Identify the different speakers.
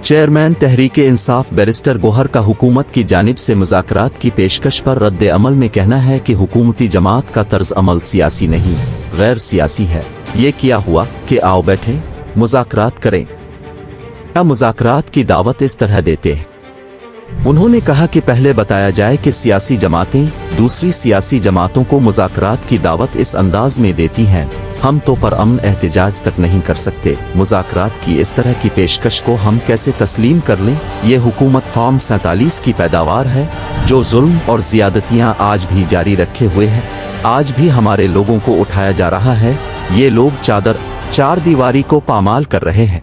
Speaker 1: Chairman Tehreek-e-Insaf barrister Gohar का हुकूमत की जानिब से मुज़ाकरात की पेशकश पर रद्द अमल में कहना है कि हुकूमती जमात का तर्ज अमल सियासी नहीं, गैर सियासी है। ये क्या हुआ कि आओ बैठे मुज़ाकरात करें, क्या मुज़ाकरात की दावत इस तरह देते हैं? उन्होंने कहा कि पहले बताया जाए कि सियासी जमातें दूसरी सियासी जमातों को मुज़ाकरात की दावत इस अंदाज में देती हैं, हम तो पर अमन एहतिजाज तक नहीं कर सकते, मुज़ाकरात की इस तरह की पेशकश को हम कैसे तस्लीम कर लें? ये हुकूमत फॉर्म 47 की पैदावार है, जो जुल्म और ज़ियादतियाँ आज भी जारी रखे हुए हैं। आज भी हमारे लोगों को उठाया जा रहा है। ये लोग चार दीवारी को पामाल कर रहे हैं।